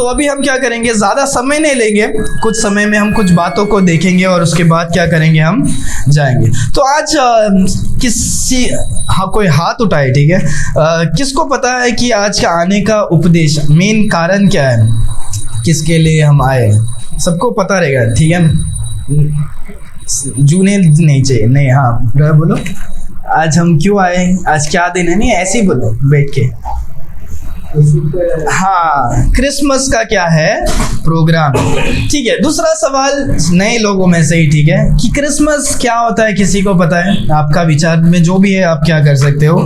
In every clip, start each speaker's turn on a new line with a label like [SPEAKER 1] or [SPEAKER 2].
[SPEAKER 1] तो अभी हम क्या करेंगे, ज़्यादा समय नहीं लेंगे, कुछ समय में हम कुछ बातों को देखेंगे और उसके बाद क्या करेंगे, हम जाएंगे। तो आज कोई हाथ उठाए, ठीक है, किसको पता है कि आज का आने का उपदेश, मेन कारण क्या है, किसके लिए हम आए? सबको पता रहेगा, ठीक है, जूने नहीं चाहिए, नहीं, हाँ बोलो, आज हम क्यों आए, आज क्या दिन है, नहीं ऐसे ही बोलो बैठ के। हाँ, क्रिसमस का क्या है प्रोग्राम, ठीक है। दूसरा सवाल नए लोगों में से ही, ठीक है, कि क्रिसमस क्या होता है, किसी को पता है? आपका विचार में जो भी है आप क्या कर सकते हो,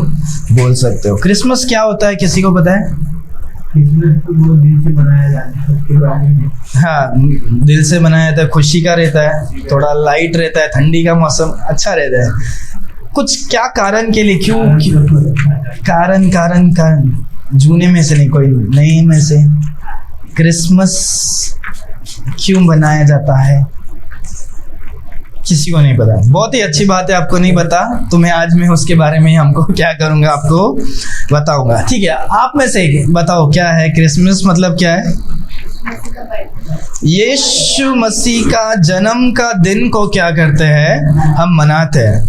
[SPEAKER 1] बोल सकते हो। क्रिसमस क्या होता है, किसी को पता है?
[SPEAKER 2] क्रिसमस तो वो दिल से मनाया जाता है।
[SPEAKER 1] हाँ, दिल से मनाया जाता है, खुशी का रहता है, थोड़ा लाइट रहता है, ठंडी का मौसम अच्छा रहता है। कुछ क्या कारण के लिए, क्यों कारण जूने में से नहीं, कोई नए में से क्रिसमस क्यों मनाया जाता है, किसी को नहीं पता? बहुत ही अच्छी बात है, आपको नहीं पता, तो मैं आज में उसके बारे में हमको क्या करूँगा, आपको बताऊंगा, ठीक है। आप में से बताओ क्या है क्रिसमस, मतलब क्या है? यीशु मसीह का जन्म का दिन को क्या करते हैं, हम मनाते हैं।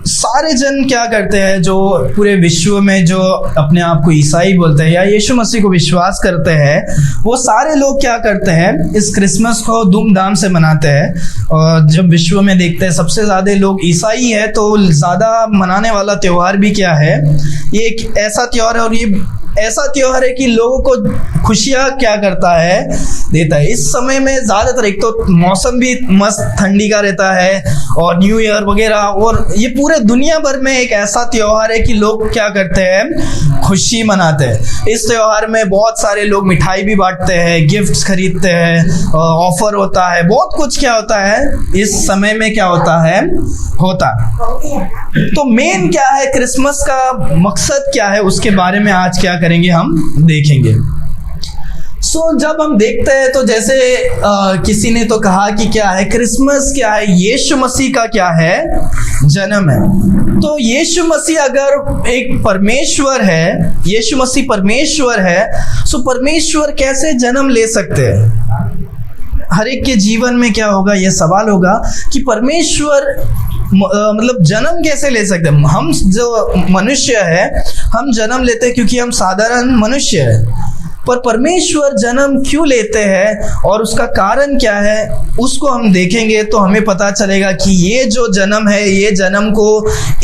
[SPEAKER 1] सारे जन क्या करते हैं, जो पूरे विश्व में जो अपने आप को ईसाई बोलते हैं या यीशु मसीह को विश्वास करते हैं, वो सारे लोग क्या करते हैं, इस क्रिसमस को धूमधाम से मनाते हैं। और जब विश्व में देखते हैं सबसे ज़्यादा लोग ईसाई है, तो ज़्यादा मनाने वाला त्यौहार भी क्या है, ये एक ऐसा त्यौहार है, और ये ऐसा त्यौहार है कि लोगों को खुशियाँ क्या करता है, देता है। इस समय में ज़्यादातर एक तो मौसम भी मस्त ठंडी का रहता है, और न्यू ईयर वगैरह, और ये पूरे दुनिया भर में एक ऐसा त्यौहार है कि लोग क्या करते हैं, खुशी मनाते हैं। इस त्यौहार में बहुत सारे लोग मिठाई भी बांटते हैं, गिफ्ट्स खरीदते हैं, ऑफर होता है, बहुत कुछ क्या होता है इस समय में, क्या होता है, तो मेन क्या है, क्रिसमस का मकसद क्या है, उसके बारे में आज क्या करेंगे, हम देखेंगे। जब हम देखते हैं तो जैसे किसी ने तो कहा कि क्या है क्रिसमस, क्या है, यीशु मसीह का क्या है, जन्म है। तो यीशु मसीह अगर एक परमेश्वर है, यीशु मसीह परमेश्वर है, तो परमेश्वर कैसे जन्म ले सकते हैं? हर एक के जीवन में क्या होगा, यह सवाल होगा कि परमेश्वर मतलब जन्म कैसे ले सकते हैं? हम जो मनुष्य है, हम जन्म लेते हैं क्योंकि हम साधारण मनुष्य है, पर परमेश्वर जन्म क्यों लेते हैं और उसका कारण क्या है, उसको हम देखेंगे तो हमें पता चलेगा कि ये जो जन्म है, ये जन्म को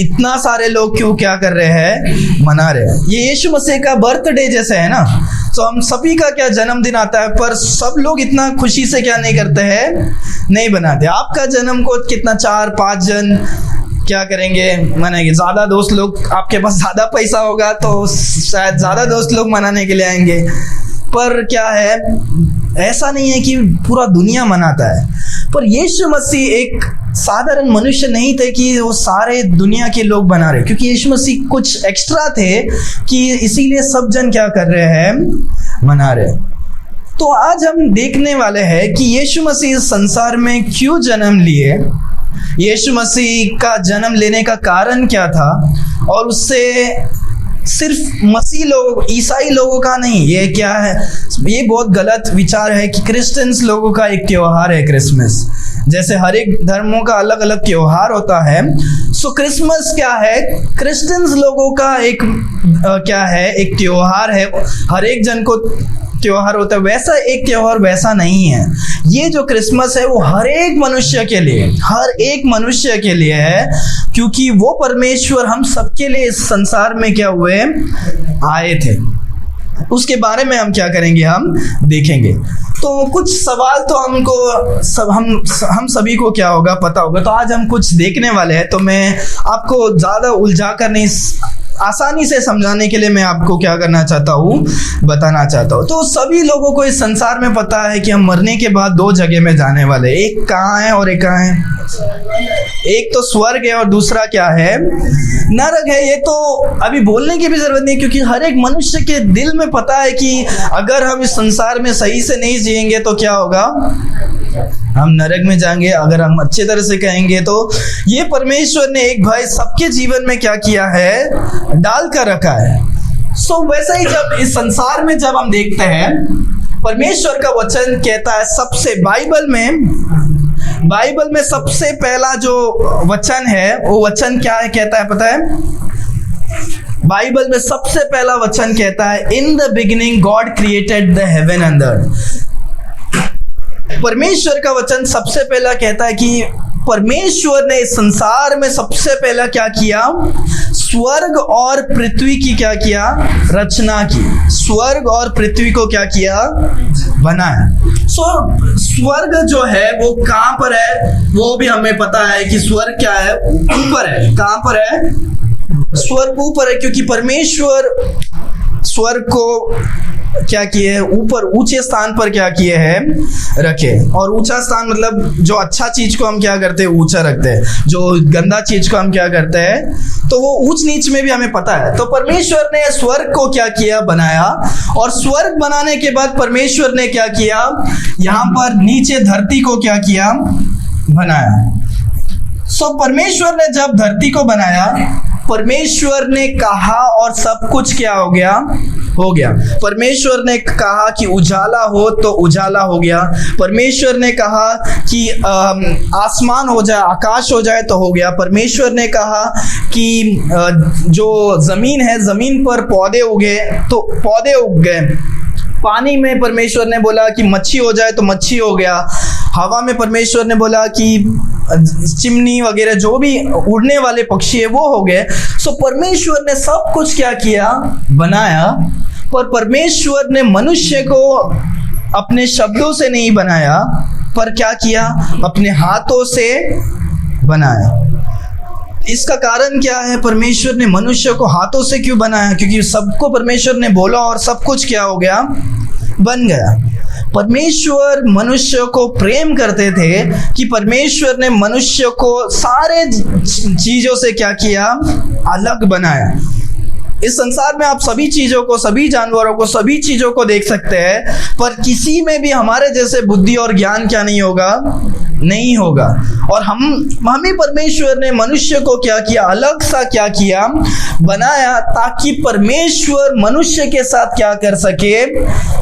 [SPEAKER 1] इतना सारे लोग क्यों क्या कर रहे हैं, मना रहे हैं। ये यीशु मसीह का बर्थडे जैसे है ना, तो हम सभी का क्या जन्मदिन आता है, पर सब लोग इतना खुशी से क्या नहीं करते हैं, नहीं बनाते। आपका जन्म को कितना 4-5 जन क्या करेंगे, मनाएंगे। ज़्यादा दोस्त लोग, आपके पास ज़्यादा पैसा होगा तो शायद ज़्यादा दोस्त लोग मनाने के लिए आएंगे, पर क्या है, ऐसा नहीं है कि पूरा दुनिया मनाता है। पर यीशु मसीह एक साधारण मनुष्य नहीं थे कि वो सारे दुनिया के लोग बना रहे, क्योंकि यीशु मसीह कुछ एक्स्ट्रा थे कि इसीलिए सब जन क्या कर रहे हैं, मना रहे। तो आज हम देखने वाले हैं कि यीशु मसीह संसार में क्यों जन्म लिए, यीशु मसीह का जन्म लेने का कारण क्या था, और उससे सिर्फ मसीह लोग, ईसाई लोगों का नहीं, ये क्या है, ये बहुत गलत विचार है कि क्रिश्चियंस लोगों का एक त्योहार है क्रिसमस। जैसे हर एक धर्मों का अलग अलग त्योहार होता है, सो क्रिसमस क्या है, क्रिश्चियंस लोगों का एक क्या है, एक त्योहार है, हर एक जन को त्योहार होता है। वैसा एक त्योहार वैसा नहीं है। ये जो क्रिसमस है वो हर एक मनुष्य के लिए, हर एक मनुष्य के लिए है, क्योंकि वो परमेश्वर हम सबके लिए इस संसार में क्या हुए, आए थे। उसके बारे में हम क्या करेंगे, हम देखेंगे। तो कुछ सवाल तो हमको हम सभी को क्या होगा, पता होगा। तो आज हम कुछ देखने वाले हैं, तो मैं आपको ज़्यादा उलझा कर नहीं, आसानी से समझाने के लिए मैं आपको क्या करना चाहता हूँ, बताना चाहता हूँ। तो सभी लोगों को इस संसार में पता है कि हम मरने के बाद 2 जगह में जाने वाले, एक कहाँ है और एक कहाँ है, एक तो स्वर्ग है और दूसरा क्या है, नरक है। ये तो अभी बोलने की भी जरूरत नहीं, क्योंकि हर एक मनुष्य के दिल में पता है कि अगर हम इस संसार में सही से नहीं जिएंगे तो क्या होगा, हम नरक में जाएंगे। अगर हम अच्छे तरह से कहेंगे तो ये परमेश्वर ने एक भाई सबके जीवन में क्या किया है, डाल कर रखा है। वैसे ही जब इस संसार में जब हम देखते हैं, परमेश्वर का वचन कहता है सबसे बाइबल में सबसे पहला जो वचन है वो वचन क्या है, कहता है पता है? बाइबल में सबसे पहला वचन कहता है in the beginning God created the heaven and earth. परमेश्वर का वचन सबसे पहला कहता है कि परमेश्वर ने इस संसार में सबसे पहला क्या किया? स्वर्ग और पृथ्वी की क्या किया? रचना की। स्वर्ग और पृथ्वी को क्या किया? बनाया। स्वर्ग जो है वो कहां पर है? वो भी हमें पता है कि स्वर्ग क्या है? ऊपर है। कहां पर है? स्वर्ग ऊपर है, क्योंकि परमेश्वर स्वर्ग को क्या किए है? ऊपर ऊंचे स्थान पर क्या किए हैं? रखे। और ऊंचा स्थान मतलब जो अच्छा चीज को हम क्या करते हैं? ऊंचा रखते हैं। जो गंदा चीज को हम क्या करते हैं? तो वो ऊंच नीच में भी हमें पता है। तो परमेश्वर ने स्वर्ग को क्या किया? बनाया। और स्वर्ग बनाने के बाद परमेश्वर ने क्या किया? यहाँ पर नीचे धरती को क्या किया? बनाया। परमेश्वर ने जब धरती को बनाया, परमेश्वर ने कहा और सब कुछ क्या हो गया? हो गया। परमेश्वर ने कहा कि उजाला हो तो उजाला हो गया। परमेश्वर ने कहा कि आसमान हो जाए, आकाश हो जाए तो हो गया। परमेश्वर ने कहा कि जो जमीन है, जमीन पर पौधे उगे तो पौधे उग गए। पानी में परमेश्वर ने बोला कि मच्छी हो जाए तो मच्छी हो गया। हवा में परमेश्वर ने बोला कि चिमनी वगैरह जो भी उड़ने वाले पक्षी है वो हो गए। परमेश्वर ने सब कुछ क्या किया? बनाया। पर परमेश्वर ने मनुष्य को अपने शब्दों से नहीं बनाया, पर क्या किया? अपने हाथों से बनाया। इसका कारण क्या है? परमेश्वर ने मनुष्य को हाथों से क्यों बनाया? क्योंकि सबको परमेश्वर ने बोला और सब कुछ क्या हो गया? बन गया। परमेश्वर मनुष्य को प्रेम करते थे कि परमेश्वर ने मनुष्य को सारे चीजों से क्या किया? अलग बनाया। इस संसार में आप सभी चीजों को, सभी जानवरों को, सभी चीजों को देख सकते हैं, पर किसी में भी हमारे जैसे बुद्धि और ज्ञान क्या नहीं होगा? नहीं होगा। और हमें परमेश्वर ने मनुष्य को क्या किया? अलग सा क्या किया? बनाया, ताकि परमेश्वर मनुष्य के साथ क्या कर सके?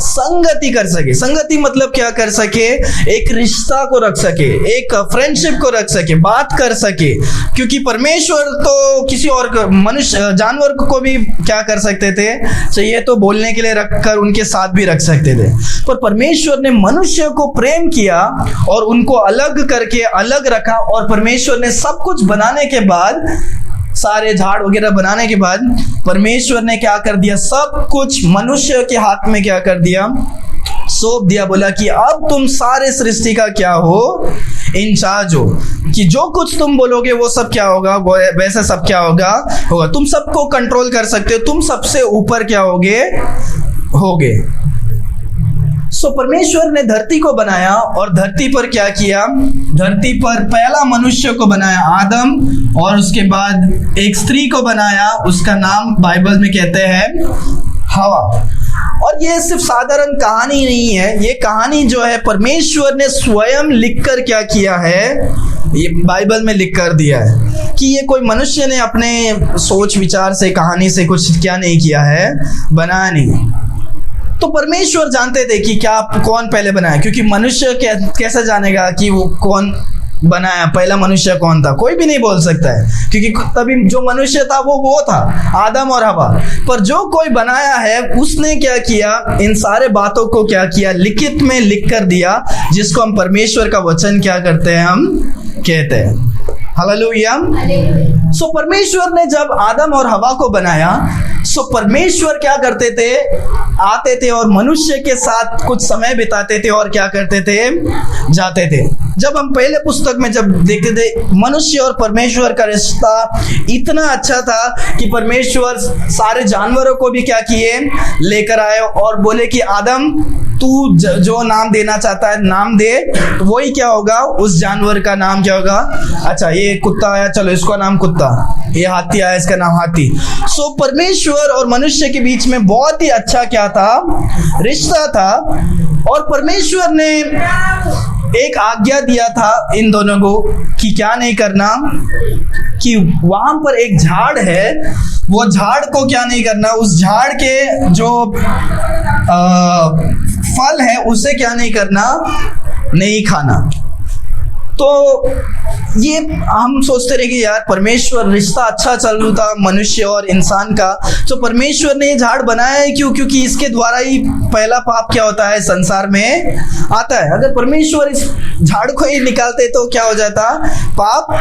[SPEAKER 1] संगति कर सके। संगति मतलब क्या कर सके? एक रिश्ता को रख सके, एक फ्रेंडशिप को रख सके, बात कर सके। क्योंकि परमेश्वर तो किसी और मनुष्य, जानवर को भी क्या कर सकते थे? चाहिए तो बोलने के लिए रखकर उनके साथ भी रख सकते थे। पर परमेश्वर ने मनुष्य को प्रेम किया और उनको अलग करके अलग रखा। और परमेश्वर ने सब कुछ बनाने के बाद, सारे झाड़ वगैरह बनाने के बाद, परमेश्वर ने क्या कर दिया? सब कुछ मनुष्य के हाथ में क्या कर दिया? सौंप दिया। बोला कि अब तुम सारे सृष्टि का क्या हो? इंचार्ज हो। कि जो कुछ तुम बोलोगे वो सब क्या होगा? वैसे सब क्या होगा? तुम सबको कंट्रोल कर सकते हो। तुम सबसे ऊपर क्या होगे। परमेश्वर ने धरती को बनाया और धरती पर क्या किया? धरती पर पहला मनुष्य को बनाया, आदम, और उसके बाद एक स्त्री को बनाया, उसका नाम बाइबल में कहते हैं हवा। और ये सिर्फ साधारण कहानी नहीं है, ये कहानी जो है परमेश्वर ने स्वयं लिखकर क्या किया है? ये बाइबल में लिख कर दिया है कि ये कोई मनुष्य ने अपने सोच विचार से, कहानी से कुछ क्या नहीं किया है? बनाया नहीं। तो परमेश्वर जानते थे कि क्या कौन पहले बनाया, क्योंकि मनुष्य कैसे जानेगा कि वो कौन बनाया? पहला मनुष्य कौन था? कोई भी नहीं बोल सकता है, क्योंकि तभी जो मनुष्य था वो था आदम और हवा। पर जो कोई बनाया है उसने क्या किया? इन सारे बातों को क्या किया? लिखित में लिख कर दिया, जिसको हम परमेश्वर का वचन क्या करते हैं? हम कहते हैं। हालेलुया। परमेश्वर ने जब आदम और हवा को बनाया, परमेश्वर क्या करते थे? आते थे और मनुष्य के साथ कुछ समय बिताते थे और क्या करते थे? जाते थे। जब हम पहले पुस्तक में जब देखते थे, मनुष्य और परमेश्वर का रिश्ता इतना अच्छा था कि परमेश्वर सारे जानवरों को भी क्या किए? लेकर आए और बोले कि आदम, तू जो नाम देना चाहता है नाम दे। तो वही क्या होगा? उस जानवर का नाम क्या होगा? अच्छा, ये कुत्ता आया, चलो इसका नाम कुत्ता। ये हाथी आया, इसका नाम हाथी। परमेश्वर और मनुष्य के बीच में बहुत ही अच्छा क्या था? रिश्ता था। और परमेश्वर ने एक आज्ञा दिया था इन दोनों को कि क्या नहीं करना, कि वहां पर एक झाड़ है, वो झाड़ को क्या नहीं करना, उस झाड़ के जो फल है उसे क्या नहीं करना, नहीं खाना। तो ये हम सोचते रहे कि यार परमेश्वर, रिश्ता अच्छा चल रहा था मनुष्य और इंसान का, तो परमेश्वर ने ये झाड़ बनाया है क्यों? क्योंकि इसके द्वारा ही पहला पाप क्या होता है, संसार में आता है। अगर परमेश्वर इस झाड़ को ही निकालते तो क्या हो जाता, पाप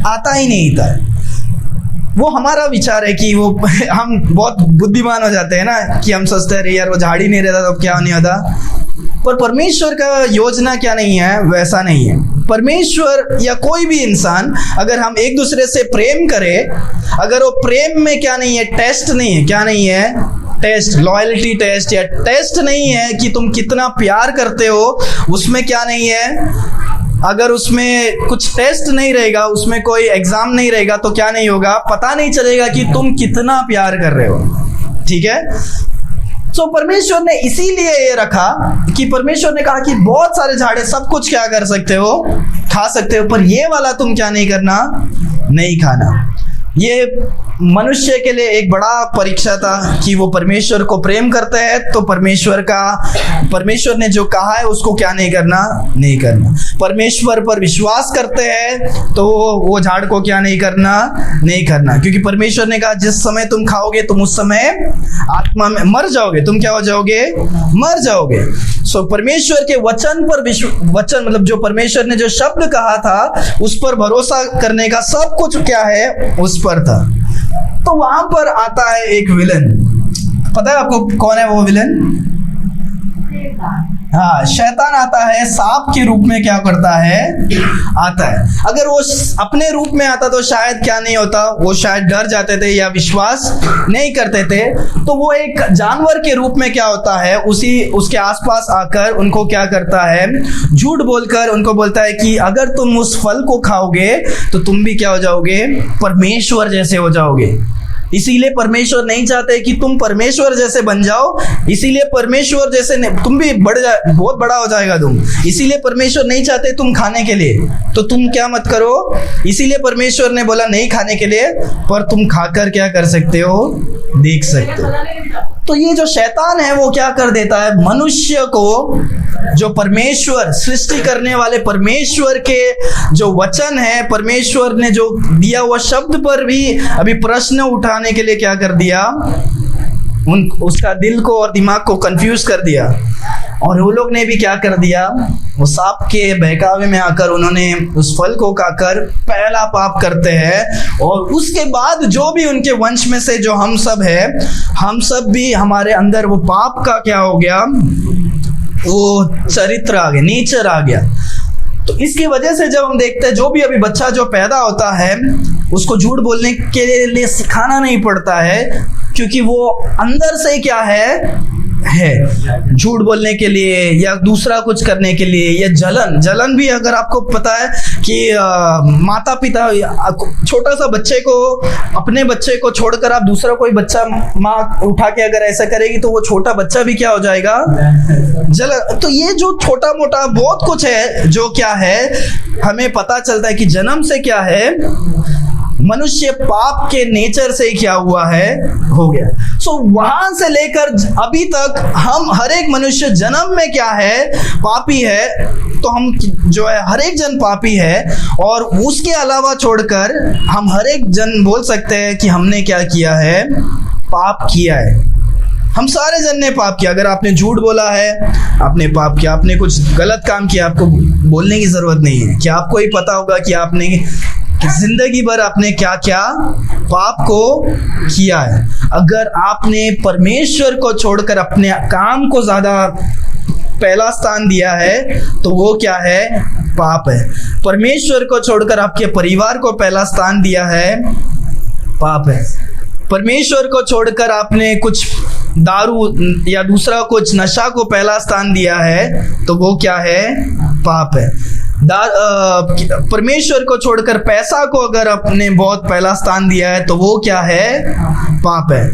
[SPEAKER 1] आता ही नहीं था। वो हमारा विचार है कि वो हम बहुत बुद्धिमान हो जाते हैं ना, कि हम सोचते हैं यार वो झाड़ ही नहीं रहता तो क्या नहीं होता। पर परमेश्वर का योजना क्या नहीं है, वैसा नहीं है। परमेश्वर या कोई भी इंसान, अगर हम एक दूसरे से प्रेम करें, अगर वो प्रेम में क्या नहीं है, टेस्ट नहीं है, क्या नहीं है, टेस्ट, लॉयल्टी टेस्ट या टेस्ट नहीं है कि तुम कितना प्यार करते हो, उसमें क्या नहीं है, अगर उसमें कुछ टेस्ट नहीं रहेगा, उसमें कोई एग्जाम नहीं रहेगा, तो क्या नहीं होगा, पता नहीं चलेगा कि तुम कितना प्यार कर रहे हो। ठीक है। तो परमेश्वर ने इसीलिए ये रखा कि परमेश्वर ने कहा कि बहुत सारे झाड़े सब कुछ क्या कर सकते हो, खा सकते हो, पर ये वाला तुम क्या नहीं करना, नहीं खाना। ये मनुष्य के लिए एक बड़ा परीक्षा था कि वो परमेश्वर को प्रेम करते हैं तो परमेश्वर ने जो कहा है उसको क्या नहीं करना, नहीं करना। परमेश्वर पर विश्वास करते हैं तो वो झाड़ को क्या नहीं करना, नहीं करना, क्योंकि परमेश्वर ने कहा जिस समय तुम खाओगे तुम उस समय आत्मा में मर जाओगे, तुम क्या हो जाओगे, मर जाओगे। सो परमेश्वर के वचन पर वचन मतलब जो परमेश्वर ने जो शब्द कहा था उस पर भरोसा करने का सब कुछ क्या है, उस पर था। तो वहां पर आता है एक विलन। पता है आपको कौन है वो विलन? हाँ, शैतान आता है, सांप के रूप में क्या करता है, आता है। अगर वो अपने रूप में आता तो शायद क्या नहीं होता, वो शायद डर जाते थे या विश्वास नहीं करते थे। तो वो एक जानवर के रूप में क्या होता है, उसके आसपास आकर उनको क्या करता है, झूठ बोलकर उनको बोलता है कि अगर तुम उस फल को खाओगे तो तुम भी क्या हो जाओगे, परमेश्वर जैसे हो जाओगे। इसीलिए परमेश्वर नहीं चाहते कि तुम परमेश्वर जैसे बन जाओ, इसीलिए परमेश्वर जैसे तुम भी बहुत बड़ा हो जाएगा तुम। इसीलिए परमेश्वर नहीं चाहते तुम खाने के लिए, तो तुम क्या मत करो। इसीलिए परमेश्वर ने बोला नहीं खाने के लिए, पर तुम खाकर क्या कर सकते हो, देख सकते हो। तो ये जो शैतान है वो क्या कर देता है, मनुष्य को जो परमेश्वर, सृष्टि करने वाले परमेश्वर के जो वचन है, परमेश्वर ने जो दिया हुआ शब्द पर भी अभी प्रश्न उठाने के लिए क्या कर दिया, उसका दिल को और दिमाग को कंफ्यूज कर दिया। और वो लोग ने भी क्या कर दिया, वो सांप के बहकावे में आकर उन्होंने उस फल को खाकर पहला पाप करते हैं। और उसके बाद जो भी उनके वंश में से जो हम सब है, हम सब भी हमारे अंदर वो पाप का क्या हो गया, वो चरित्र आ गया, नेचर आ गया। तो इसकी वजह से जब हम देखते हैं जो भी अभी बच्चा जो पैदा होता है उसको झूठ बोलने के लिए सिखाना नहीं पड़ता है, क्योंकि वो अंदर से क्या है झूठ बोलने के लिए या दूसरा कुछ करने के लिए, या जलन भी। अगर आपको पता है कि माता पिता छोटा सा बच्चे को, अपने बच्चे को छोड़कर आप दूसरा कोई बच्चा माँ उठा के अगर ऐसा करेगी तो वो छोटा बच्चा भी क्या हो जाएगा, जलन। तो ये जो छोटा मोटा बहुत कुछ है जो क्या है, हमें पता चलता है कि जन्म से क्या है, मनुष्य पाप के नेचर से क्या हुआ है, हो गया। सो वहां से लेकर अभी तक हम हर एक मनुष्य जन्म में क्या है, पापी है। तो हम जो है हर एक जन पापी है, और उसके अलावा छोड़कर हम हर एक जन बोल सकते हैं कि हमने क्या किया है, पाप किया है। हम सारे जन ने पाप किया। अगर आपने झूठ बोला है, आपने पाप किया, आपने कुछ गलत काम किया, आपको बोलने की जरूरत नहीं है कि आपको ही पता होगा कि आपने जिंदगी भर आपने क्या क्या पाप को किया है। अगर आपने परमेश्वर को छोड़कर अपने काम को ज्यादा पहला स्थान दिया है तो वो क्या है, पाप है। परमेश्वर को छोड़कर आपके परिवार को पहला स्थान दिया है, पाप है। परमेश्वर को छोड़कर आपने कुछ दारू या दूसरा कुछ नशा को पहला स्थान दिया है तो वो क्या है, पाप है। परमेश्वर को छोड़कर पैसा को अगर आपने बहुत पहला स्थान दिया है तो वो क्या है, पाप है।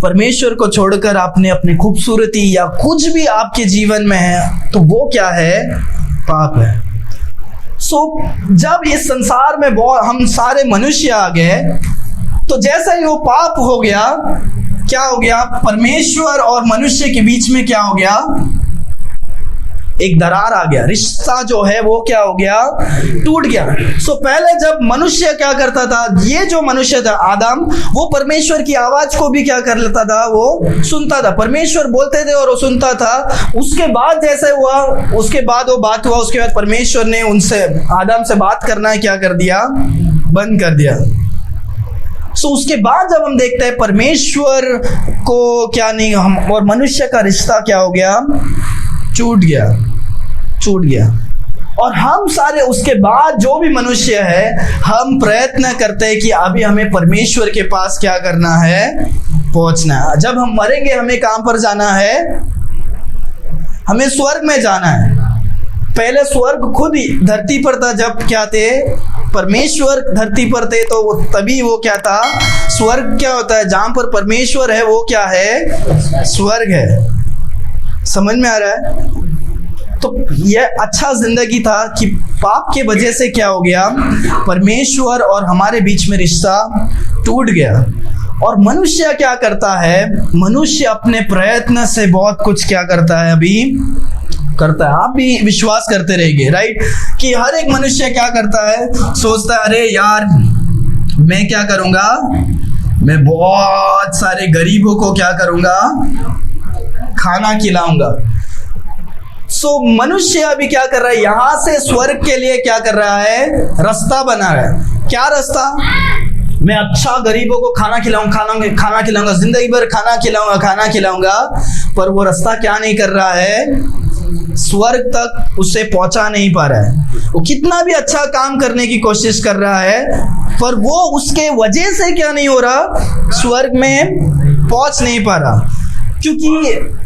[SPEAKER 1] परमेश्वर को छोड़कर आपने अपनी खूबसूरती या कुछ भी आपके जीवन में है तो वो क्या है, पाप है। सो जब इस संसार में हम सारे मनुष्य आ गए, तो जैसा ही वो पाप हो गया, क्या हो गया, परमेश्वर और मनुष्य के बीच में क्या हो गया, एक दरार आ गया। रिश्ता जो है वो क्या हो गया, टूट गया। सो पहले जब मनुष्य क्या करता था, ये जो मनुष्य था आदम, वो परमेश्वर की आवाज को भी क्या कर लेता था, वो सुनता था। परमेश्वर बोलते थे और वो सुनता था। उसके बाद जैसे हुआ, उसके बाद वो बात हुआ, उसके बाद परमेश्वर ने उनसे, आदम से बात करना क्या कर दिया, बंद कर दिया। सो उसके बाद जब हम देखते हैं परमेश्वर को क्या नहीं, हम और मनुष्य का रिश्ता क्या हो गया, टूट गया। और हम सारे उसके बाद जो भी मनुष्य है, हम प्रयत्न करते हैं कि अभी हमें परमेश्वर के पास क्या करना है, पहुंचना है। जब हम मरेंगे हमें कहां पर जाना है, हमें स्वर्ग में जाना है। पहले स्वर्ग खुद धरती पर था, जब क्या थे, परमेश्वर धरती पर थे, तो तभी वो क्या था, स्वर्ग क्या होता है, जहां पर परमेश्वर है वो क्या है, स्वर्ग है। समझ में आ रहा है? तो यह अच्छा जिंदगी था कि पाप के वजह से क्या हो गया, परमेश्वर और हमारे बीच में रिश्ता टूट गया। और मनुष्य क्या करता है, मनुष्य अपने प्रयत्न से बहुत कुछ क्या करता है, अभी करता है। आप भी विश्वास करते रहेंगे, राइट, कि हर एक मनुष्य क्या करता है, सोचता है अरे यार मैं क्या करूंगा, मैं बहुत सारे गरीबों को क्या करूंगा, खाना खिलाऊंगा। सो मनुष्य अभी क्या कर रहा है, यहां से स्वर्ग के लिए क्या कर रहा है, रास्ता बना रहा है। क्या रास्ता, मैं अच्छा गरीबों को खाना खिलाऊंगा, जिंदगी भर खाना खिलाऊंगा, पर वो रास्ता क्या नहीं कर रहा है, स्वर्ग तक उसे पहुंचा नहीं पा रहा है। वो कितना भी अच्छा काम करने की कोशिश कर रहा है, पर वो उसके वजह से क्या नहीं हो रहा, स्वर्ग में पहुंच नहीं पा रहा। क्योंकि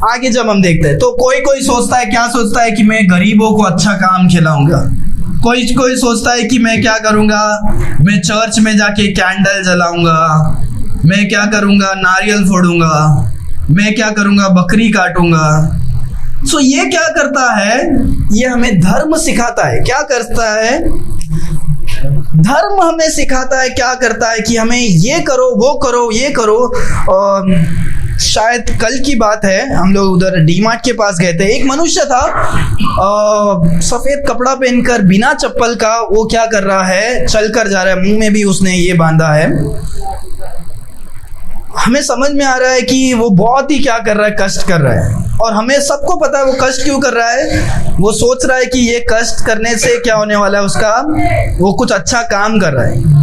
[SPEAKER 1] आगे जब हम देखते हैं तो कोई सोचता है, क्या सोचता है कि मैं गरीबों को अच्छा काम खिलाऊंगा। कोई सोचता है कि मैं क्या करूंगा, मैं चर्च में जाके कैंडल जलाऊंगा, मैं क्या करूंगा, नारियल फोड़ूंगा, मैं क्या करूंगा, बकरी काटूंगा। सो ये क्या करता है, ये हमें धर्म सिखाता है। क्या करता है, धर्म हमें सिखाता है, क्या करता है कि हमें ये करो, वो करो, ये करो। शायद कल की बात है, हम लोग उधर डीमार्ट के पास गए थे। एक मनुष्य था, सफेद कपड़ा पहनकर, बिना चप्पल का, वो क्या कर रहा है, चल कर जा रहा है, मुंह में भी उसने ये बांधा है। हमें समझ में आ रहा है कि वो बहुत ही क्या कर रहा है, कष्ट कर रहा है। और हमें सबको पता है वो कष्ट क्यों कर रहा है। वो सोच रहा है कि ये कष्ट करने से क्या होने वाला है उसका, वो कुछ अच्छा काम कर रहा है,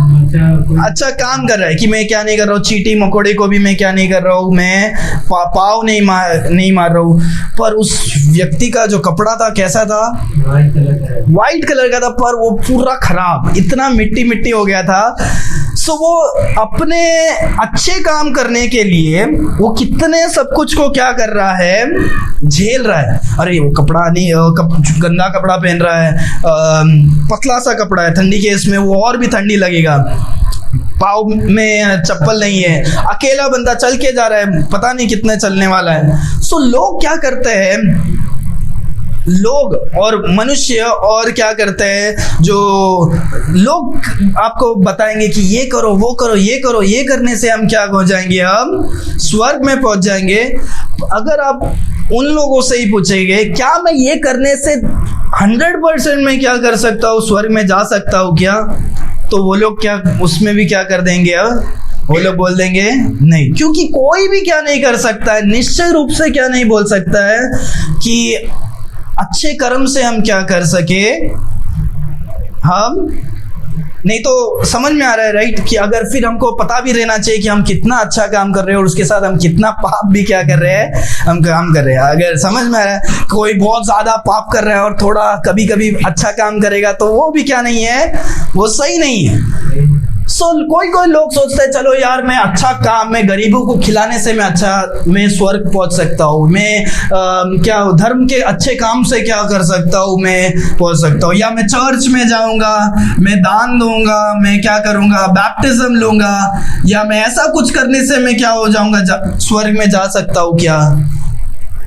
[SPEAKER 1] अच्छा काम कर रहा है कि मैं क्या नहीं कर रहा हूँ, चींटी मकोड़े को भी मैं क्या नहीं कर रहा हूँ, मैं पाव नहीं मार रहा हूँ। पर उस व्यक्ति का जो कपड़ा था कैसा था, वाइट कलर का था, पर वो पूरा खराब, इतना मिट्टी हो गया था। सो वो अपने अच्छे काम करने के लिए वो कितने सब कुछ को क्या कर रहा है, झेल रहा है। अरे वो कपड़ा नहीं, गंदा कपड़ा पहन रहा है, पतला सा कपड़ा है, ठंडी के इसमें वो और भी ठंडी लगेगा, पाँव में चप्पल नहीं है, अकेला बंदा चल के जा रहा है, पता नहीं कितने चलने वाला है। सो लोग क्या करते हैं, लोग और मनुष्य और क्या करते हैं, जो लोग आपको बताएंगे कि ये करो, वो करो, ये करो, ये करने से हम क्या हो जाएंगे, हम स्वर्ग में पहुंच जाएंगे। अगर आप उन लोगों से ही पूछेंगे क्या मैं ये करने से 100% में क्या कर सकता हूँ, स्वर्ग में जा सकता हूँ क्या, तो वो लोग क्या उसमें भी क्या कर देंगे, वो लोग बोल देंगे नहीं। क्योंकि कोई भी क्या नहीं कर सकता है, निश्चय रूप से क्या नहीं बोल सकता है कि अच्छे कर्म से हम क्या कर सके, हम नहीं। तो समझ में आ रहा है, राइट, कि अगर फिर हमको पता भी रहना चाहिए कि हम कितना अच्छा काम कर रहे हैं और उसके साथ हम कितना पाप भी क्या कर रहे हैं, हम काम कर रहे हैं। अगर समझ में आ रहा है, कोई बहुत ज्यादा पाप कर रहा है और थोड़ा कभी कभी अच्छा काम करेगा, तो वो भी क्या नहीं है, वो सही नहीं है। कोई लोग सोचते हैं चलो यार मैं अच्छा काम, मैं गरीबों को खिलाने से मैं स्वर्ग पहुंच सकता हूँ, मैं क्या धर्म के अच्छे काम से क्या कर सकता हूँ, मैं पहुंच सकता हूँ, या मैं चर्च में जाऊंगा, मैं दान दूंगा, मैं क्या करूंगा, बैप्टिज्म लूंगा, या मैं ऐसा कुछ करने से मैं क्या हो जाऊंगा, स्वर्ग में जा सकता हूँ क्या।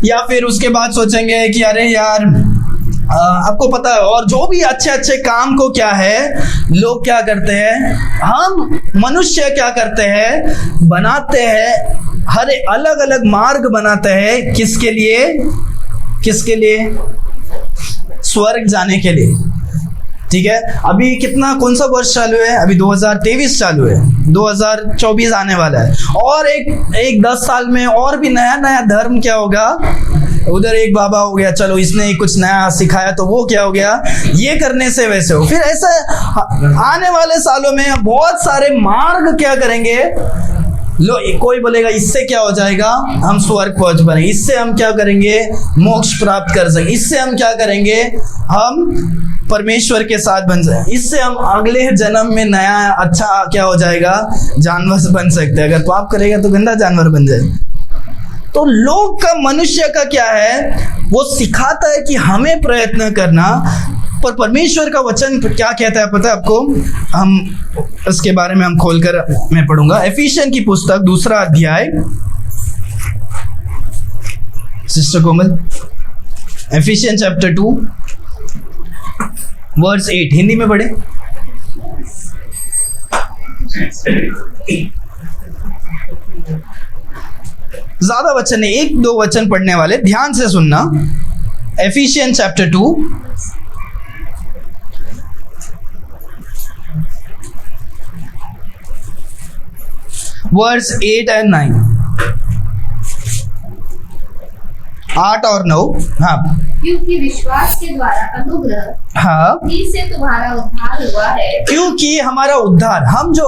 [SPEAKER 1] या फिर उसके बाद सोचेंगे कि अरे यार आपको पता है, और जो भी अच्छे अच्छे काम को क्या है लोग क्या करते हैं, हम मनुष्य क्या करते हैं, बनाते हैं, हर अलग अलग मार्ग बनाते हैं, किसके लिए, किसके लिए, स्वर्ग जाने के लिए। ठीक है, अभी कितना, कौन सा वर्ष चालू है, अभी 2023 चालू है, 2024 आने वाला है, और एक 10 साल में और भी नया नया धर्म क्या होगा, उधर एक बाबा हो गया, चलो इसने कुछ नया सिखाया तो वो क्या हो गया, ये करने से वैसे हो, फिर ऐसा आने वाले सालों में बहुत सारे मार्ग क्या करेंगे कोई बोलेगा इससे क्या हो जाएगा, हम स्वर्ग पहुंच पाएंगे, इससे हम क्या करेंगे, मोक्ष प्राप्त कर सकेंगे, इससे हम क्या करेंगे, हम परमेश्वर के साथ बन जाए, इससे हम अगले जन्म में नया अच्छा क्या हो जाएगा, जानवर बन सकते हैं, अगर पाप करेगा तो गंदा जानवर बन जाए। तो लोग का, मनुष्य का क्या है, वो सिखाता है कि हमें प्रयत्न करना, पर परमेश्वर का वचन क्या कहता है पता है आपको, हम इसके बारे में हम खोलकर मैं पढ़ूंगा। एफिशियन की पुस्तक 2 अध्याय, सिस्टर कोमल, एफिशियन चैप्टर 2 वर्स 8, हिंदी में पढ़े। ज्यादा वचन नहीं, 1-2 वचन पढ़ने वाले, ध्यान से सुनना। एफिशियन चैप्टर 2 वर्स 8 और 9, 8 और 9। हाँ,
[SPEAKER 3] क्योंकि विश्वास के द्वारा अनुग्रह
[SPEAKER 1] हाँ,
[SPEAKER 3] ही से तुम्हारा उद्धार हुआ है।
[SPEAKER 1] क्योंकि हमारा उद्धार,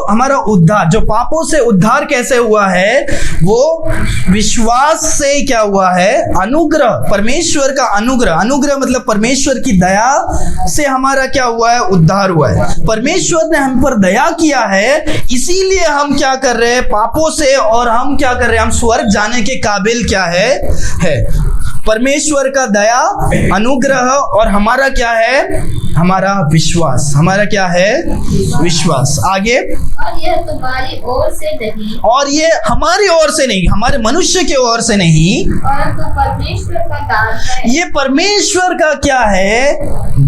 [SPEAKER 1] हमारा उद्धार, जो पापों से उद्धार कैसे हुआ है, वो विश्वास से क्या हुआ है, अनुग्रह, परमेश्वर का अनुग्रह, अनुग्रह मतलब परमेश्वर की दया से हमारा क्या हुआ है, उद्धार हुआ है। परमेश्वर ने हम पर दया किया है, इसीलिए हम क्या कर रहे हैं, पापों से, और हम क्या कर रहे हैं, हम स्वर्ग जाने के काबिल क्या है परमेश्वर का दया, अनुग्रह, और हमारा क्या है, हमारा विश्वास, हमारा क्या है, विश्वास। आगे,
[SPEAKER 3] और यह तुम्हारी ओर से नहीं,
[SPEAKER 1] और ये हमारी ओर से नहीं, हमारे मनुष्य की ओर से नहीं,
[SPEAKER 3] परंतु परमेश्वर का दान है।
[SPEAKER 1] ये परमेश्वर का क्या है,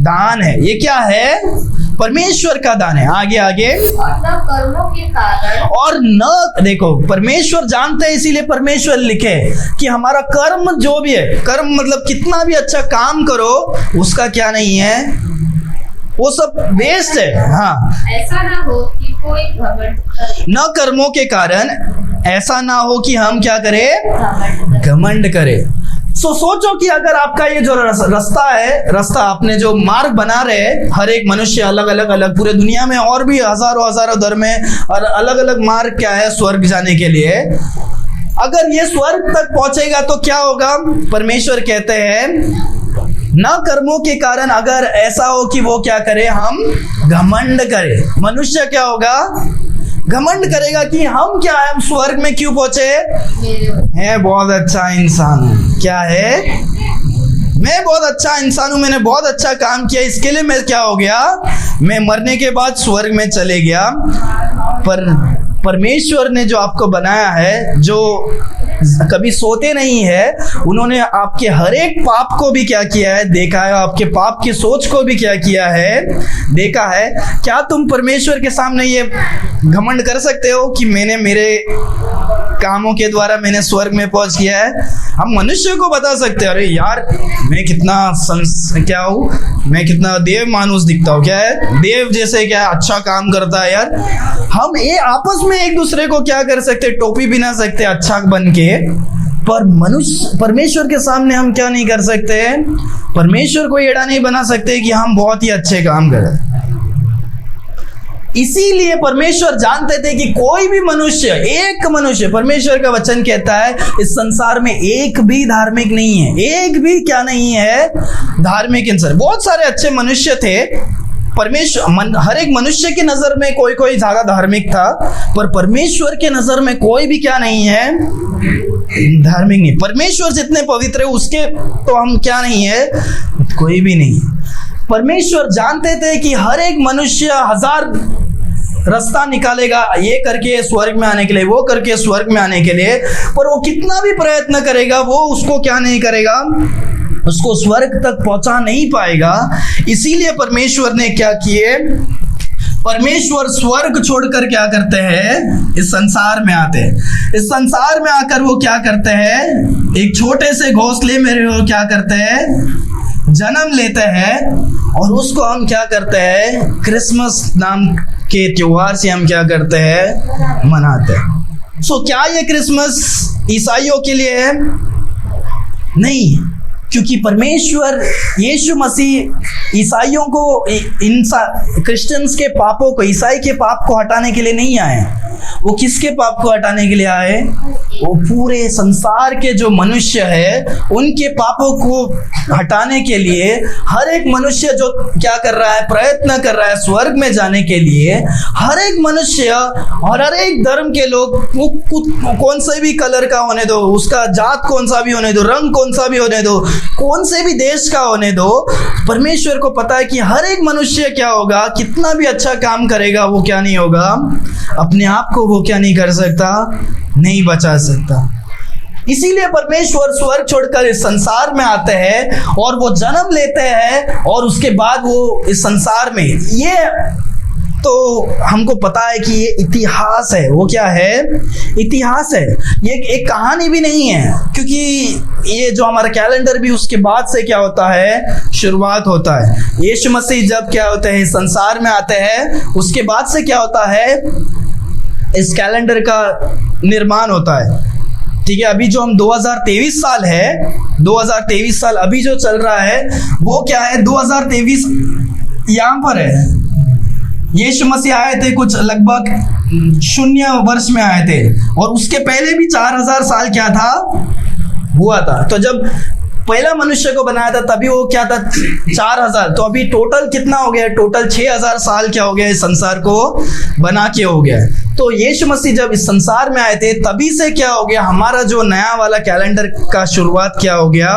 [SPEAKER 1] दान है। ये क्या है, परमेश्वर का दान है। आगे आगे,
[SPEAKER 3] और न कर्मों के कारण,
[SPEAKER 1] और न, देखो परमेश्वर जानते हैं, इसीलिए परमेश्वर लिखे कि हमारा कर्म जो भी है, कर्म मतलब कितना भी अच्छा काम करो, उसका क्या नहीं है, वो सब वेस्ट है। हाँ,
[SPEAKER 3] ऐसा ना हो कि कोई घमंड करे,
[SPEAKER 1] न कर्मों के कारण, ऐसा ना हो कि हम क्या करें,
[SPEAKER 3] घमंड करे।
[SPEAKER 1] घमंड करें। सोचो कि अगर आपका ये जो रास्ता है, रास्ता आपने जो मार्ग बना रहे हैं, हर एक मनुष्य अलग अलग पूरे दुनिया में और भी हजारों धर्म है, और अलग अलग मार्ग क्या है स्वर्ग जाने के लिए। अगर ये स्वर्ग तक पहुंचेगा तो क्या होगा, परमेश्वर कहते हैं न कर्मों के कारण अगर ऐसा हो कि वो क्या करे, हम घमंड करें, मनुष्य क्या होगा, घमंड करेगा कि हम क्या है, हम स्वर्ग में क्यों पहुंचे, मैं बहुत अच्छा इंसान हूं, क्या है, मैं बहुत अच्छा इंसान हूं, मैंने बहुत अच्छा काम किया, इसके लिए मैं क्या हो गया, मैं मरने के बाद स्वर्ग में चले गया। पर परमेश्वर ने जो आपको बनाया है, जो कभी सोते नहीं है, उन्होंने आपके हर एक पाप को भी क्या किया है, देखा है, आपके पाप की सोच को भी क्या किया है, देखा है। क्या तुम परमेश्वर के सामने ये घमंड कर सकते हो कि मैंने मेरे कामों के द्वारा मैंने स्वर्ग में पहुंच गया है? हम मनुष्य को बता सकते हैं, अरे यार मैं कितना क्या हूँ, मैं कितना देव मानुष दिखता हूँ, क्या है, देव जैसे, क्या अच्छा काम करता है यार। हम ये आपस में एक दूसरे को क्या कर सकते, टोपी पहना सकते अच्छा बन के, पर मनुष्य परमेश्वर के सामने हम क्या नहीं कर सकते, परमेश्वर को एड़ा नहीं बना सकते कि हम बहुत ही अच्छे काम करें। इसीलिए परमेश्वर जानते थे कि कोई भी मनुष्य, एक मनुष्य, परमेश्वर का वचन कहता है इस संसार में एक भी धार्मिक नहीं है, एक भी क्या नहीं है धार्मिक इंसान। बहुत सारे अच्छे मनुष्य थे, परमेश्वर हर एक मनुष्य की नजर में कोई कोई ज्यादा धार्मिक था, पर परमेश्वर के नजर में कोई भी क्या नहीं है, धार्मिक नहीं। परमेश्वर जितने पवित्र है उसके तो हम क्या नहीं है, कोई भी नहीं। परमेश्वर जानते थे कि हर एक मनुष्य हजार रास्ता निकालेगा, ये करके स्वर्ग में आने के लिए, वो करके स्वर्ग में आने के लिए, पर वो कितना भी प्रयत्न करेगा वो उसको क्या नहीं करेगा, उसको स्वर्ग तक पहुंचा नहीं पाएगा। इसीलिए परमेश्वर ने क्या किए, परमेश्वर स्वर्ग छोड़कर क्या करते हैं, इस संसार में आते हैं। इस संसार में आकर वो क्या करते हैं, एक छोटे से घोंसले में वो क्या करते हैं, जन्म लेते हैं। और उसको हम क्या करते हैं, क्रिसमस नाम के त्योहार से हम क्या करते हैं, मनाते हैं। सो क्या ये क्रिसमस ईसाइयों के लिए है? नहीं, क्योंकि परमेश्वर यीशु मसीह ईसाइयों को, क्रिश्चियंस के पापों को, ईसाई के पाप को हटाने के लिए नहीं आए। वो किसके पाप को हटाने के लिए आए? वो पूरे संसार के जो मनुष्य है उनके पापों को हटाने के लिए। हर एक मनुष्य जो क्या कर रहा है, प्रयत्न कर रहा है स्वर्ग में जाने के लिए। हर एक मनुष्य और हर एक धर्म के लोग, वो कौन से भी कलर का होने दो, उसका जात कौन सा भी होने दो, रंग कौन सा भी होने दो, कौन से भी देश का होने दो, परमेश्वर को पता है कि हर एक मनुष्य क्या होगा, कितना भी अच्छा काम करेगा वो क्या नहीं होगा, अपने आप को वो क्या नहीं कर सकता, नहीं बचा सकता। इसीलिए परमेश्वर स्वर्ग छोड़कर इस संसार में आते हैं और वो जन्म लेते हैं। और उसके बाद वो इस संसार में, ये तो हमको पता है कि ये इतिहास है। वो क्या है, इतिहास है। ये एक कहानी भी नहीं है, क्योंकि ये जो हमारा कैलेंडर भी उसके बाद से क्या होता है, शुरुआत होता है। यीशु मसीह जब क्या होते हैं, संसार में आते हैं, उसके बाद से क्या होता है, इस कैलेंडर का निर्माण होता है। ठीक है, अभी जो हम 2023 साल है, 2023 साल अभी जो चल रहा है वो क्या है, 2023 यहाँ पर है। यीशु मसीह आए थे कुछ लगभग 0 वर्ष में आए थे, और उसके पहले भी 4000 साल क्या था, हुआ था। तो जब पहला मनुष्य को बनाया था तभी वो क्या था, 4000। तो अभी टोटल कितना हो गया, टोटल 6000 साल क्या हो गया, इस संसार को बना के हो गया। तो यीशु मसीह जब इस संसार में आए थे तभी से क्या हो गया, हमारा जो नया वाला कैलेंडर का शुरुआत क्या हो गया,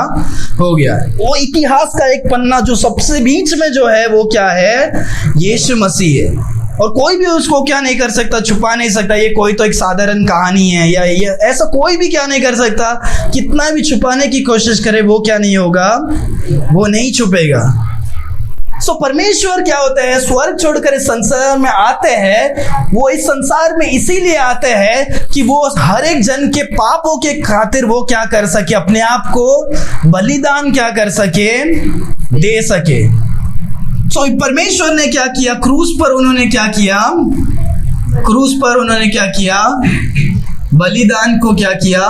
[SPEAKER 1] हो गया। वो इतिहास का एक पन्ना जो सबसे बीच में जो है वो क्या है, यीशु मसीह है। और कोई भी उसको क्या नहीं कर सकता, छुपा नहीं सकता। ये कोई तो एक साधारण कहानी है या ये ऐसा कोई भी क्या नहीं कर सकता। कितना भी छुपाने की कोशिश करे वो क्या नहीं होगा, वो नहीं छुपेगा। सो परमेश्वर क्या होते हैं, स्वर्ग छोड़कर इस संसार में आते हैं। वो इस संसार में इसीलिए आते हैं कि वो हर एक जन के पापों के खातिर वो क्या कर सके, अपने आप को बलिदान क्या कर सके, दे सके। सो परमेश्वर ने क्या किया, क्रूस पर उन्होंने क्या किया, क्रूस पर उन्होंने क्या किया, बलिदान को क्या किया।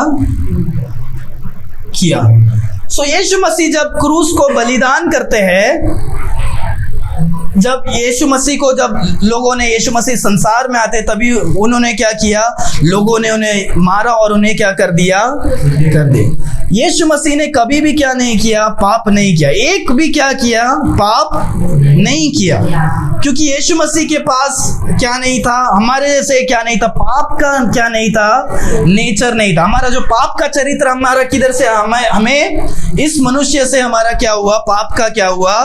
[SPEAKER 1] सो यीशु मसीह जब क्रूस को बलिदान करते हैं, जब यीशु मसीह को, जब लोगों ने, यीशु मसीह संसार में आते तभी उन्होंने क्या किया, लोगों ने उन्हें मारा और उन्हें क्या कर दिया, कर दिया। यीशु मसीह ने कभी भी क्या नहीं किया, पाप नहीं किया। एक भी क्या किया, पाप नहीं किया, क्योंकि यीशु मसीह के पास क्या नहीं था, हमारे से क्या नहीं था, पाप का क्या नहीं था, नेचर नहीं था। हमारा जो पाप का चरित्र हमारा किधर से, हमें इस मनुष्य से हमारा क्या हुआ, पाप का क्या हुआ,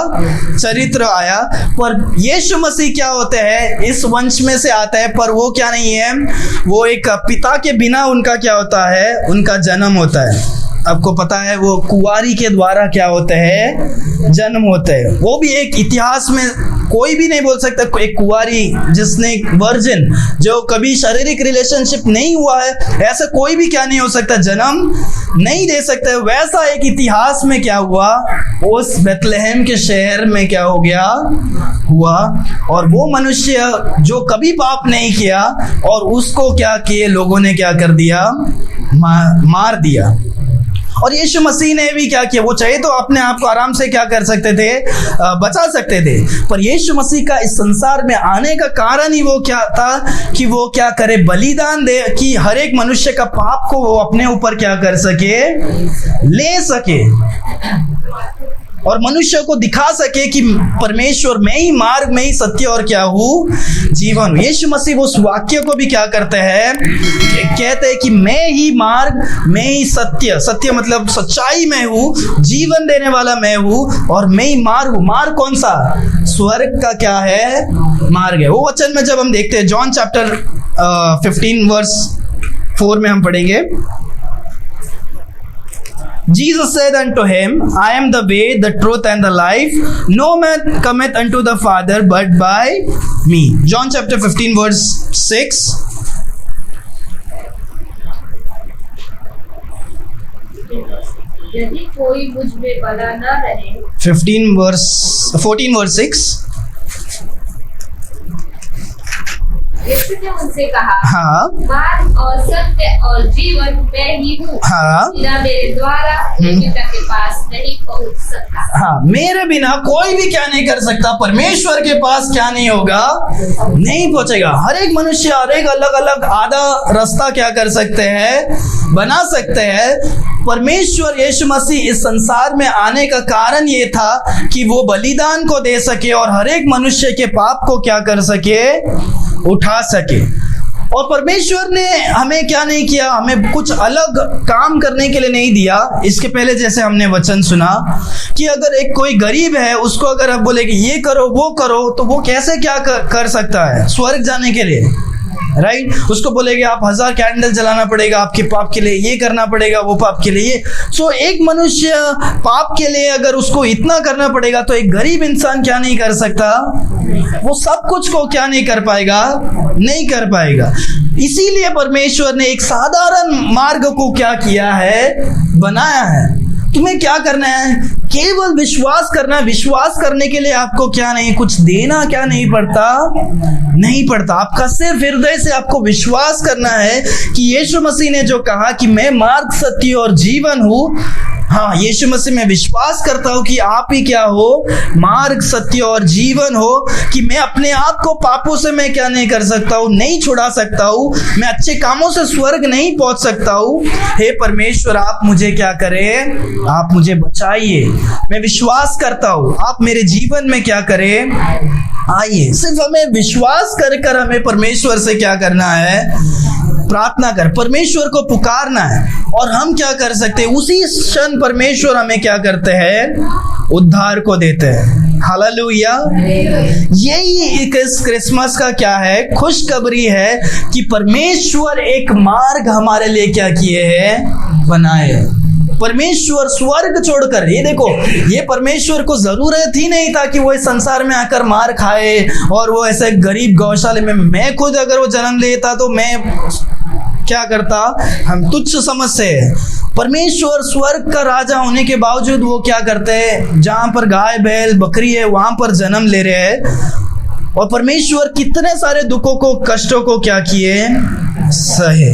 [SPEAKER 1] चरित्र आया। पर यीशु मसीह क्या होते हैं, इस वंश में से आता है, पर वो क्या नहीं है, वो एक पिता के बिना उनका क्या होता है, उनका जन्म होता है। आपको पता है वो कुंवारी के द्वारा क्या होते हैं, जन्म होते हैं। वो भी एक इतिहास में कोई भी नहीं बोल सकता, एक कुंवारी जिसने, वर्जिन जो कभी शारीरिक रिलेशनशिप नहीं हुआ है, ऐसा कोई भी क्या नहीं हो सकता, जन्म नहीं दे सकता। वैसा एक इतिहास में क्या हुआ, उस बेथलेहम के शहर में क्या हो गया, हुआ। और वो मनुष्य जो कभी पाप नहीं किया, और उसको क्या किए, लोगों ने क्या कर दिया, मार दिया। और यीशु मसीह ने भी क्या किया, वो चाहे तो अपने आप को आराम से क्या कर सकते थे, बचा सकते थे। पर यीशु मसीह का इस संसार में आने का कारण ही वो क्या था कि वो क्या करे, बलिदान दे, कि हर एक मनुष्य का पाप को वो अपने ऊपर क्या कर सके, ले सके, और मनुष्य को दिखा सके कि परमेश्वर मैं ही मार्ग, मैं ही सत्य और क्या हूँ, जीवन। यीशु मसीह उस वाक्य को भी क्या करते हैं, कहते हैं कि मैं ही मार्ग, मैं ही सत्य, सत्य मतलब सच्चाई में हूँ, जीवन देने वाला मैं हूँ, और मैं ही मार्ग हूँ। मार्ग कौन सा, स्वर्ग का क्या है, मार्ग है। वो वचन में जब हम देखते हैं, जॉन चैप्टर 15 वर्स 4 में हम पढ़ेंगे। Jesus said unto him, I am the way, the truth, and the life. No man cometh unto the Father but by me. John chapter 15 verse 6.
[SPEAKER 3] यदि कोई मुझ में बना न रहे
[SPEAKER 1] 14 verse 6.
[SPEAKER 3] यीशु ने उनसे कहा,
[SPEAKER 1] हाँ
[SPEAKER 3] मार्ग और सत्य और जीवन मैं ही हूँ।
[SPEAKER 1] हाँ
[SPEAKER 3] बिना मेरे द्वारा पिता के पास नहीं पहुँच सकता।
[SPEAKER 1] हाँ, मेरे बिना कोई भी क्या नहीं कर सकता, परमेश्वर के पास क्या नहीं होगा, नहीं पहुंचेगा। हर एक मनुष्य हर एक अलग अलग आधा रास्ता क्या कर सकते हैं, बना सकते हैं। परमेश्वर यीशु मसीह इस संसार में आने का कारण ये था कि वो बलिदान को दे सके और हर एक मनुष्य के पाप को क्या कर सके, उठा सके। और परमेश्वर ने हमें क्या नहीं किया, हमें कुछ अलग काम करने के लिए नहीं दिया। इसके पहले जैसे हमने वचन सुना कि अगर एक कोई गरीब है, उसको अगर आप बोले कि ये करो वो करो, तो वो कैसे क्या कर सकता है स्वर्ग जाने के लिए, राइट? उसको बोलेगे आप 1000 कैंडल जलाना पड़ेगा आपके पाप के लिए, ये करना पड़ेगा वो पाप के लिए। सो एक मनुष्य पाप के लिए अगर उसको इतना करना पड़ेगा, तो एक गरीब इंसान क्या नहीं कर सकता, वो सब कुछ को क्या नहीं कर पाएगा, नहीं कर पाएगा। इसीलिए परमेश्वर ने एक साधारण मार्ग को क्या किया है, बनाया है। तुम्हें क्या करना है, केवल विश्वास करना है। विश्वास करने के लिए आपको क्या नहीं, कुछ देना क्या नहीं पड़ता, नहीं पड़ता। आपका सिर्फ हृदय से आपको विश्वास करना है कि यीशु मसीह ने जो कहा कि मैं मार्ग, सत्य और जीवन हूँ, हाँ, यीशु मसीह में विश्वास करता हूँ कि आप ही क्या हो, मार्ग, सत्य और जीवन हो, कि मैं अपने आप को पापों से मैं क्या नहीं कर सकता हूँ, नहीं छुड़ा सकता हूँ, मैं अच्छे कामों से स्वर्ग नहीं पहुंच सकता हूँ। हे परमेश्वर, आप मुझे क्या करें, आप मुझे बचाइए। मैं विश्वास करता हूँ, आप मेरे जीवन में क्या करें, आइए। सिर्फ हमें विश्वास कर हमें परमेश्वर से क्या करना है, प्रार्थना कर, परमेश्वर को पुकारना है। और हम क्या कर सकते हैं, उसी क्षण परमेश्वर हमें क्या करते हैं, उद्धार को देते हैं। हालेलुया। यही इस क्रिसमस का क्या है, खुशखबरी है कि परमेश्वर एक मार्ग हमारे लिए क्या किए हैं, बनाए। परमेश्वर स्वर्ग छोड़कर, ये देखो, ये परमेश्वर को जरूरत ही नहीं था कि वो इस संसार में आकर मार खाए और वो ऐसे गरीब गौशाले में, मैं खुद अगर वो जन्म लेता तो मैं क्या करता, हम तुच्छ समझते हैं। परमेश्वर स्वर्ग का राजा होने के बावजूद वो क्या करते हैं, जहां पर गाय बैल बकरी है वहां पर जन्म ले रहे हैं। और परमेश्वर कितने सारे दुखों को, कष्टों को क्या किए, सहे।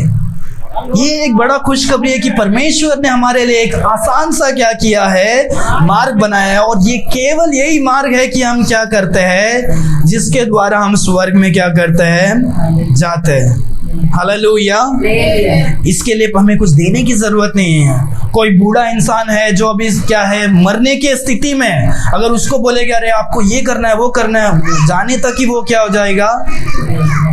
[SPEAKER 1] ये एक बड़ा खुशखबरी है कि परमेश्वर ने हमारे लिए एक आसान सा क्या किया है, मार्ग बनाया है। और ये केवल यही मार्ग है कि हम क्या करते हैं, जिसके द्वारा हम स्वर्ग में क्या करते हैं, जाते हैं। हालेलुया। इसके लिए हमें कुछ देने की जरूरत नहीं है। कोई बूढ़ा इंसान है जो अभी क्या है, मरने की स्थिति में, अगर उसको बोलेगा अरे आपको ये करना है वो करना है, जाने तक ही वो क्या हो जाएगा,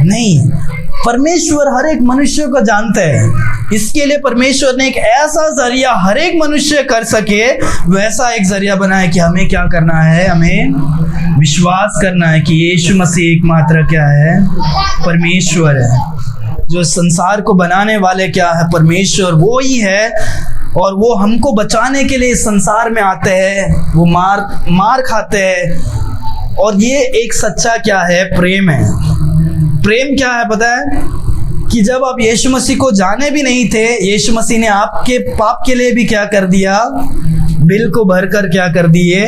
[SPEAKER 1] नहीं। परमेश्वर हर एक मनुष्य को जानते हैं। इसके लिए परमेश्वर ने एक ऐसा जरिया हर एक मनुष्य कर सके, वैसा एक जरिया बनाया कि हमें क्या करना है, हमें विश्वास करना है कि यीशु मसीह एकमात्र क्या है, परमेश्वर है। जो संसार को बनाने वाले क्या है, परमेश्वर वो ही है। और वो हमको बचाने के लिए इस संसार में आते हैं, वो मार खाते हैं। और ये एक सच्चा क्या है, प्रेम है। प्रेम क्या है पता है, कि जब आप यीशु मसीह को जाने भी नहीं थे, यीशु मसीह ने आपके पाप के लिए भी क्या कर दिया, बिल को भरकर क्या कर दिए।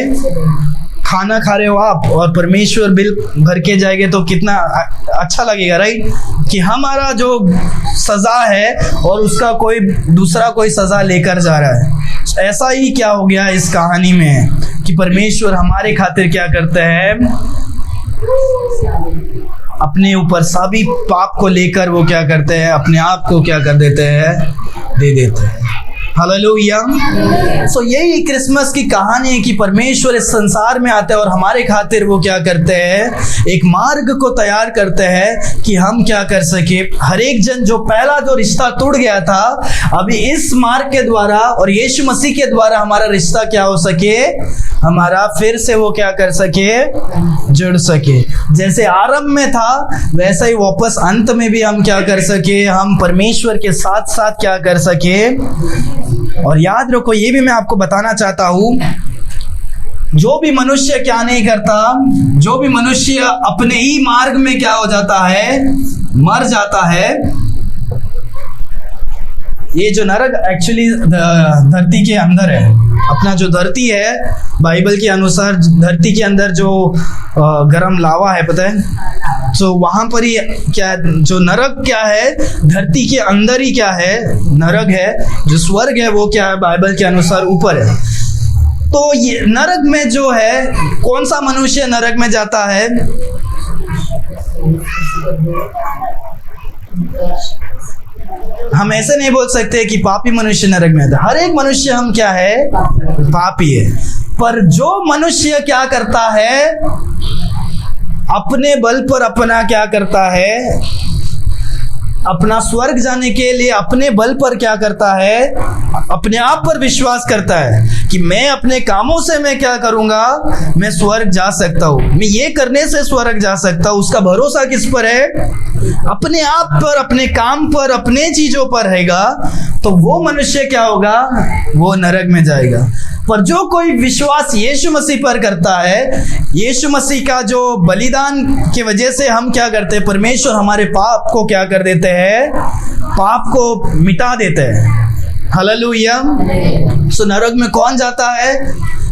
[SPEAKER 1] खाना खा रहे हो आप और परमेश्वर बिल भर के जाएंगे तो कितना अच्छा लगेगा, राइट? कि हमारा जो सजा है और उसका कोई दूसरा कोई सजा लेकर जा रहा है। ऐसा ही क्या हो गया इस कहानी में, कि परमेश्वर हमारे खातिर क्या करते हैं, अपने ऊपर सभी पाप को लेकर वो क्या करते हैं, अपने आप को क्या कर देते हैं, दे देते हैं। हालेलुया। सो यही क्रिसमस की कहानी है कि परमेश्वर इस संसार में आते हैं और हमारे खातिर वो क्या करते हैं, एक मार्ग को तैयार करते हैं कि हम क्या कर सके। हर एक जन जो पहला जो रिश्ता टूट गया था, अभी इस मार्ग के द्वारा और यीशु मसीह के द्वारा हमारा रिश्ता क्या हो सके, हमारा फिर से वो क्या कर सके, जुड़ सके। जैसे आरंभ में था वैसा ही वापस अंत में भी हम क्या कर सके, हम परमेश्वर के साथ साथ क्या कर सके, और याद रखो, ये भी मैं आपको बताना चाहता हूँ, जो भी मनुष्य क्या नहीं करता, जो भी मनुष्य अपने ही मार्ग में क्या हो जाता है, मर जाता है। ये जो नरक एक्चुअली धरती के अंदर है। अपना जो धरती है, बाइबल के अनुसार धरती के अंदर जो गरम लावा है, पता है, तो वहां पर ही क्या, जो नरक क्या है, धरती के अंदर ही क्या है, नरक है। जो स्वर्ग है वो क्या है, बाइबल के अनुसार ऊपर है। तो ये नरक में जो है, कौन सा मनुष्य नरक में जाता है? हम ऐसे नहीं बोल सकते कि पापी मनुष्य नरक में आता है। हर एक मनुष्य हम क्या है, पापी है। पर जो मनुष्य क्या करता है, अपने बल पर अपना क्या करता है, अपना स्वर्ग जाने के लिए अपने बल पर क्या करता है, अपने आप पर विश्वास करता है कि मैं अपने कामों से मैं क्या करूंगा, मैं स्वर्ग जा सकता हूँ, मैं ये करने से स्वर्ग जा सकता हूँ। उसका भरोसा किस पर है? अपने आप पर, अपने काम पर, अपने चीजों पर रहेगा, तो वो मनुष्य क्या होगा, वो नरक में जाएगा। पर जो कोई विश्वास यीशु मसीह पर करता है, यीशु मसीह का जो बलिदान की वजह से हम क्या करते हैं, परमेश्वर हमारे पाप को क्या कर देते हैं, पाप को मिटा देते हैं। हालेलुया। सो नरक में कौन जाता है?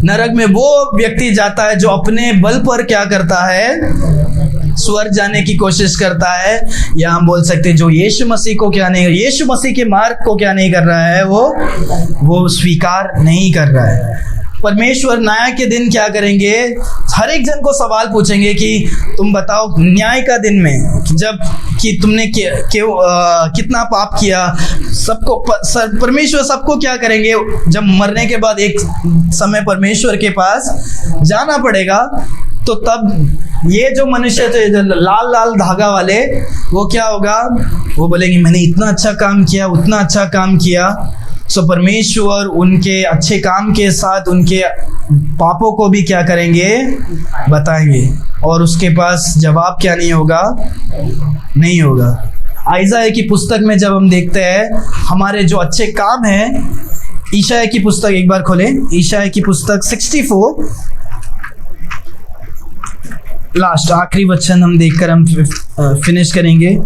[SPEAKER 1] नरक में वो व्यक्ति जाता है जो अपने बल पर क्या करता है, स्वर्ग जाने की कोशिश करता है। या हम बोल सकते हैं जो यीशु मसीह को क्या नहीं, यीशु मसीह के मार्ग को क्या नहीं कर रहा है, वो स्वीकार नहीं कर रहा है। परमेश्वर न्याय के दिन क्या करेंगे, हर एक जन को सवाल पूछेंगे कि तुम बताओ, न्याय का दिन में जब कि तुमने कितना पाप किया, सबको परमेश्वर सबको क्या करेंगे, जब मरने के बाद एक समय परमेश्वर के पास जाना पड़ेगा, तो तब ये जो मनुष्य थे, जो लाल लाल धागा वाले, वो क्या होगा, वो बोलेंगे मैंने इतना अच्छा काम किया, उतना अच्छा काम किया। सो परमेश्वर उनके अच्छे काम के साथ उनके पापों को भी क्या करेंगे, बताएंगे, और उसके पास जवाब क्या नहीं होगा, नहीं होगा। आइज़ाया की पुस्तक में जब हम देखते हैं हमारे जो अच्छे काम हैं, ईशाया की पुस्तक एक बार खोलें, ईशाया की पुस्तक 64 लास्ट आखिरी वचन हम देखकर हम फिनिश करेंगे।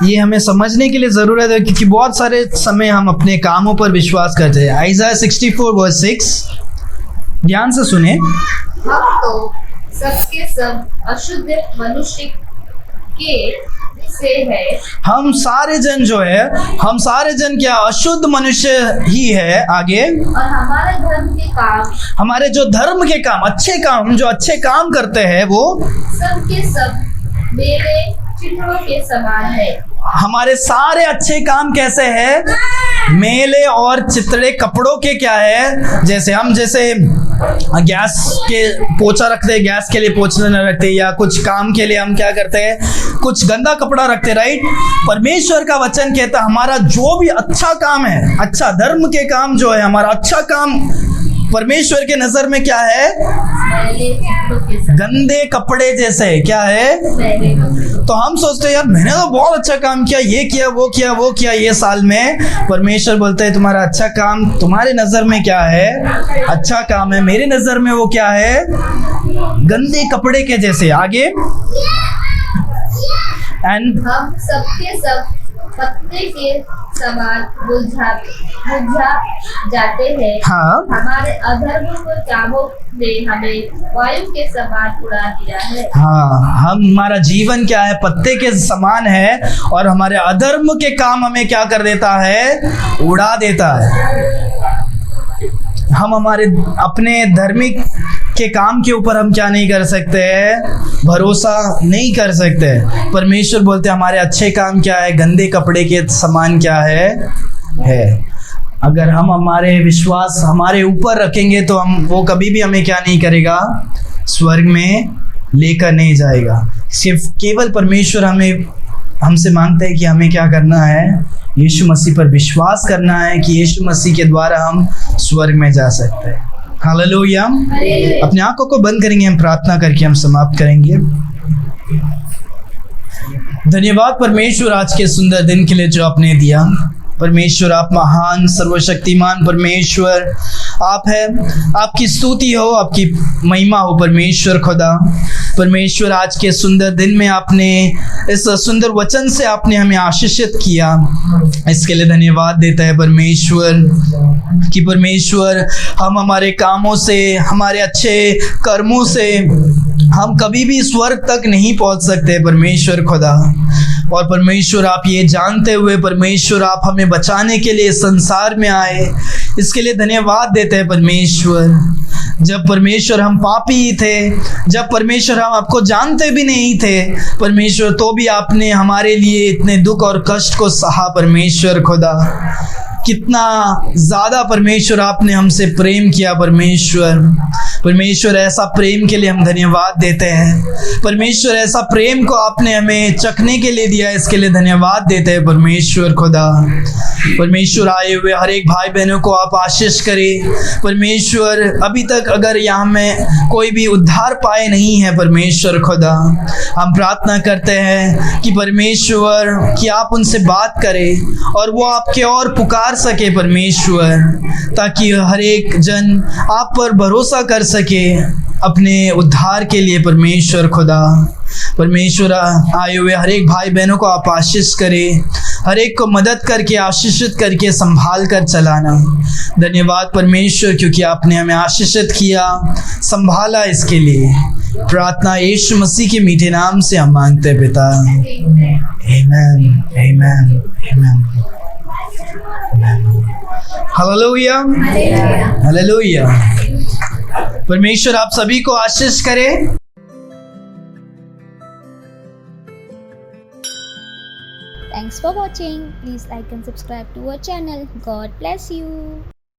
[SPEAKER 1] ये हमें समझने के लिए ज़रूरत है क्योंकि बहुत सारे समय हम अपने कामों पर विश्वास करते हैं। आइज़ाया 64:6 ध्यान से सुने।
[SPEAKER 3] हम तो सबके सब अशुद्ध मनुष्य के से है।
[SPEAKER 1] हम सारे जन जो है, हम सारे जन क्या अशुद्ध मनुष्य ही है। आगे,
[SPEAKER 3] और हमारे धर्म के काम,
[SPEAKER 1] हमारे जो धर्म के काम, अच्छे काम, हम जो अच्छे काम करते हैं वो
[SPEAKER 3] सबके सब मेरे चिन्हों के समान है।
[SPEAKER 1] हमारे सारे अच्छे काम कैसे हैं, मेले और चितड़े कपड़ों के क्या है। जैसे हम गैस के पोछा रखते हैं, गैस के लिए पोछा न रखते, या कुछ काम के लिए हम क्या करते हैं, कुछ गंदा कपड़ा रखते, राइट। परमेश्वर का वचन कहता है हमारा जो भी अच्छा काम है, अच्छा धर्म के काम जो है, हमारा अच्छा काम परमेश्वर के नजर में क्या है, गंदे कपड़े जैसे क्या है। तो हम सोचते हैं यार मैंने तो बहुत अच्छा काम किया, ये किया, वो किया, वो किया ये साल में। परमेश्वर बोलते है तुम्हारा अच्छा काम तुम्हारे नजर में क्या है, अच्छा काम है, मेरे नजर में वो क्या है, गंदे कपड़े के जैसे। आगे, एंड
[SPEAKER 3] हम सबके सब पत्ते के समान मुरझा जाते हैं।
[SPEAKER 1] हाँ,
[SPEAKER 3] हमारे अधर्म को चाबों ने हमें वायु के समान उड़ा दिया है।
[SPEAKER 1] हाँ, हमारा जीवन क्या है, पत्ते के समान है, और हमारे अधर्म के काम हमें क्या कर देता है, उड़ा देता है। हम हमारे अपने धार्मिक के काम के ऊपर हम क्या नहीं कर सकते हैं, भरोसा नहीं कर सकते। परमेश्वर बोलते हैं हमारे अच्छे काम क्या है, गंदे कपड़े के समान क्या है। अगर हम हमारे विश्वास हमारे ऊपर रखेंगे तो हम वो कभी भी हमें क्या नहीं करेगा, स्वर्ग में लेकर नहीं जाएगा। सिर्फ केवल परमेश्वर हमसे मांगता है कि हमें क्या करना है, यीशु मसीह पर विश्वास करना है कि यीशु मसीह के द्वारा हम स्वर्ग में जा सकते हैं। हालेलुया। अपने आंखों को बंद करेंगे, हम प्रार्थना करके हम समाप्त करेंगे। धन्यवाद परमेश्वर आज के सुंदर दिन के लिए जो आपने दिया। परमेश्वर आप महान सर्वशक्तिमान परमेश्वर आप है, आपकी स्तुति हो, आपकी महिमा हो परमेश्वर खुदा। परमेश्वर आज के सुंदर दिन में आपने इस सुंदर वचन से आपने हमें आशीषित किया, इसके लिए धन्यवाद देता है परमेश्वर कि परमेश्वर हम हमारे कामों से, हमारे अच्छे कर्मों से हम कभी भी स्वर्ग तक नहीं पहुंच सकते परमेश्वर खुदा। और परमेश्वर आप ये जानते हुए परमेश्वर आप हमें बचाने के लिए संसार में आए, इसके लिए धन्यवाद देते हैं परमेश्वर। जब परमेश्वर हम पापी ही थे, जब परमेश्वर हम आपको जानते भी नहीं थे परमेश्वर, तो भी आपने हमारे लिए इतने दुख और कष्ट को सहा परमेश्वर खुदा। कितना ज़्यादा परमेश्वर आपने हमसे प्रेम किया परमेश्वर। परमेश्वर ऐसा प्रेम के लिए हम धन्यवाद देते हैं। परमेश्वर ऐसा प्रेम को आपने हमें चखने के लिए दिया, इसके लिए धन्यवाद देते हैं परमेश्वर खुदा। परमेश्वर आए हुए हर एक भाई बहनों को आप आशीष करें परमेश्वर। अभी तक अगर यहाँ में कोई भी उद्धार पाए नहीं है परमेश्वर खुदा, हम प्रार्थना करते हैं कि परमेश्वर कि आप उनसे बात करें और वो आपके और पुकार सके परमेश्वर, ताकि हर एक जन आप पर भरोसा कर सके अपने उद्धार के लिए परमेश्वर खुदा। परमेश्वर आए हुए हर एक भाई बहनों को आप आशीष करें, हर एक को मदद करके आशीषित करके संभाल कर चलाना। धन्यवाद परमेश्वर क्योंकि आपने हमें आशीषित किया, संभाला, इसके लिए प्रार्थना यीशु मसीह के मीठे नाम से हम मांगते हैं पिता, आमीन आमीन आमीन। Hallelujah hallelujah. परमेश्वर आप सभी को आशीष करे।
[SPEAKER 4] Thanks for watching. Please like and subscribe to our channel. God bless you.